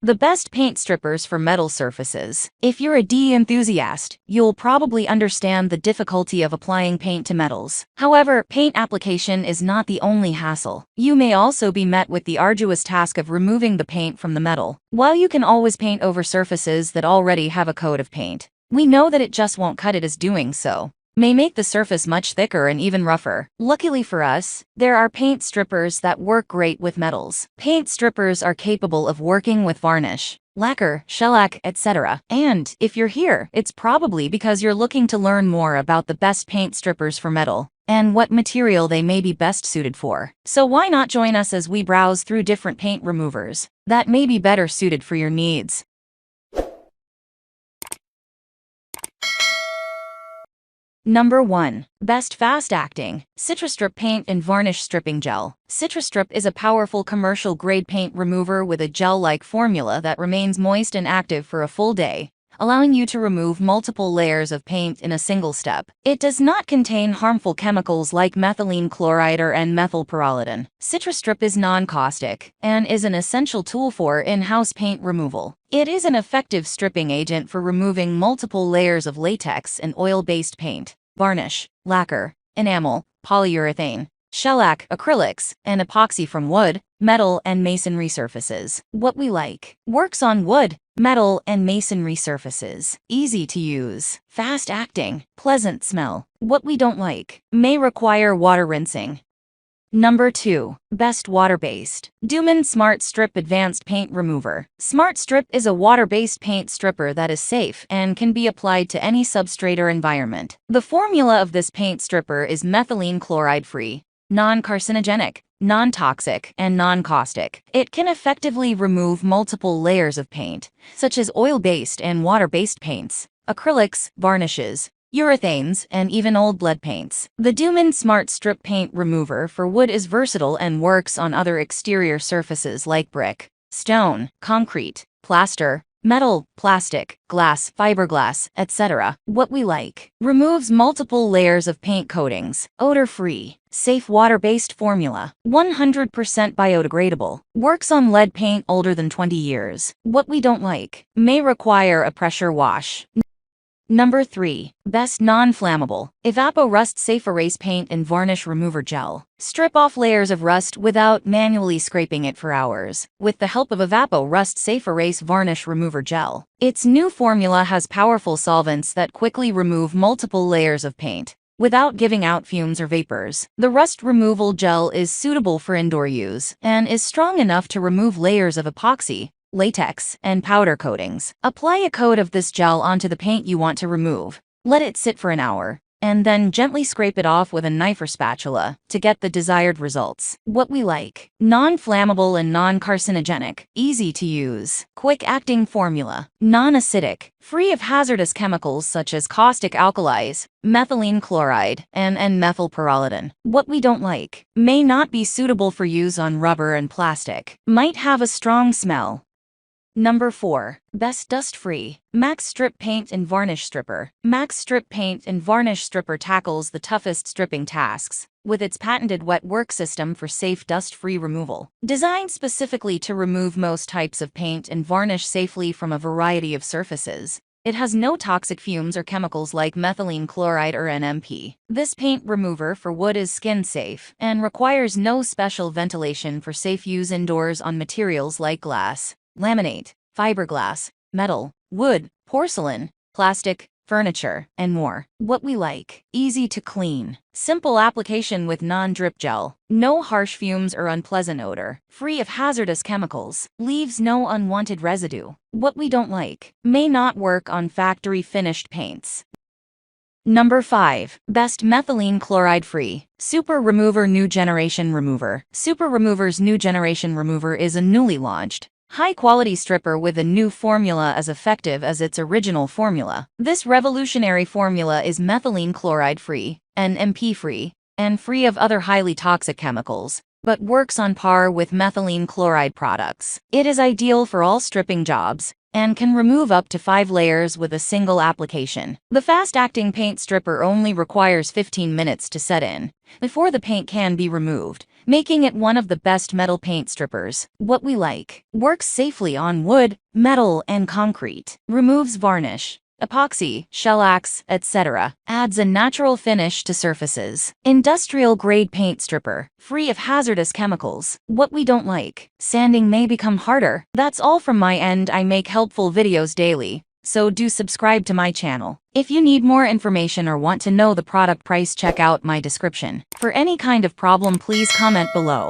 The best paint strippers for metal surfaces. If you're a enthusiast, you'll probably understand the difficulty of applying paint to metals. However, paint application is not the only hassle. You may also be met with the arduous task of removing the paint from the metal. While you can always paint over surfaces that already have a coat of paint, we know that it just won't cut it, as doing so may make the surface much thicker and even rougher. Luckily for us, there are paint strippers that work great with metals. Paint strippers are capable of working with varnish, lacquer, shellac, etc. And if you're here, it's probably because you're looking to learn more about the best paint strippers for metal and what material they may be best suited for. So why not join us as we browse through different paint removers that may be better suited for your needs. Number 1. Best fast-acting Citrastrip Paint and Varnish Stripping Gel. Citrastrip is a powerful commercial-grade paint remover with a gel-like formula that remains moist and active for a full day, allowing you to remove multiple layers of paint in a single step. It does not contain harmful chemicals like methylene chloride or N-methylpyrrolidine. Citrastrip is non-caustic and is an essential tool for in-house paint removal. It is an effective stripping agent for removing multiple layers of latex and oil-based paint, varnish, lacquer, enamel, polyurethane, shellac, acrylics, and epoxy from wood, metal, and masonry surfaces. What we like: works on wood, metal, and masonry surfaces. Easy to use. Fast-acting. Pleasant smell. What we don't like: may require water rinsing. Number 2. Best water-based. Duman Smart Strip Advanced Paint Remover. Smart Strip is a water-based paint stripper that is safe and can be applied to any substrate or environment. The formula of this paint stripper is methylene chloride-free, non-carcinogenic, non-toxic, and non-caustic. It can effectively remove multiple layers of paint, such as oil-based and water-based paints, acrylics, varnishes, urethanes, and even old lead paints. The Duman Smart Strip Paint Remover for wood is versatile and works on other exterior surfaces like brick, stone, concrete, plaster, metal, plastic, glass, fiberglass, etc. What we like: removes multiple layers of paint coatings, odor-free, safe water-based formula, 100% biodegradable, works on lead paint older than 20 years. What we don't like: may require a pressure wash. Number 3. Best non-flammable. Evapo Rust Safe Erase Paint and Varnish Remover Gel. Strip off layers of rust without manually scraping it for hours with the help of Evapo Rust Safe Erase Varnish Remover Gel. Its new formula has powerful solvents that quickly remove multiple layers of paint without giving out fumes or vapors. The rust removal gel is suitable for indoor use and is strong enough to remove layers of epoxy, latex, and powder coatings. Apply a coat of this gel onto the paint you want to remove. Let it sit for an hour, and then gently scrape it off with a knife or spatula to get the desired results. What we like: non-flammable and non-carcinogenic, easy to use, quick-acting formula, non-acidic, free of hazardous chemicals such as caustic alkalis, methylene chloride, and N-methylpyrrolidine. What we don't like: may not be suitable for use on rubber and plastic, might have a strong smell. Number 4. Best dust-free. Max Strip Paint and Varnish Stripper. Max Strip Paint and Varnish Stripper tackles the toughest stripping tasks with its patented wet work system for safe dust-free removal. Designed specifically to remove most types of paint and varnish safely from a variety of surfaces, it has no toxic fumes or chemicals like methylene chloride or NMP. This paint remover for wood is skin-safe and requires no special ventilation for safe use indoors on materials like glass, laminate, fiberglass, metal, wood, porcelain, plastic, furniture, and more. What we like: easy to clean, simple application with non-drip gel, no harsh fumes or unpleasant odor, free of hazardous chemicals, leaves no unwanted residue. What we don't like: may not work on factory-finished paints. Number 5. Best methylene chloride-free. Super Remover New Generation Remover. Super Remover's New Generation Remover is a newly launched, high-quality stripper with a new formula as effective as its original formula. This revolutionary formula is methylene chloride-free, NMP-free, and free of other highly toxic chemicals, but works on par with methylene chloride products. It is ideal for all stripping jobs, and can remove up to 5 layers with a single application. The fast-acting paint stripper only requires 15 minutes to set in before the paint can be removed, making it one of the best metal paint strippers. What we like: works safely on wood, metal, and concrete, removes varnish, epoxy, shellacs, etc. Adds a natural finish to surfaces. Industrial-grade paint stripper, free of hazardous chemicals. What we don't like: sanding may become harder. That's all from my end. I make helpful videos daily, so do subscribe to my channel. If you need more information or want to know the product price, check out my description. For any kind of problem, please comment below.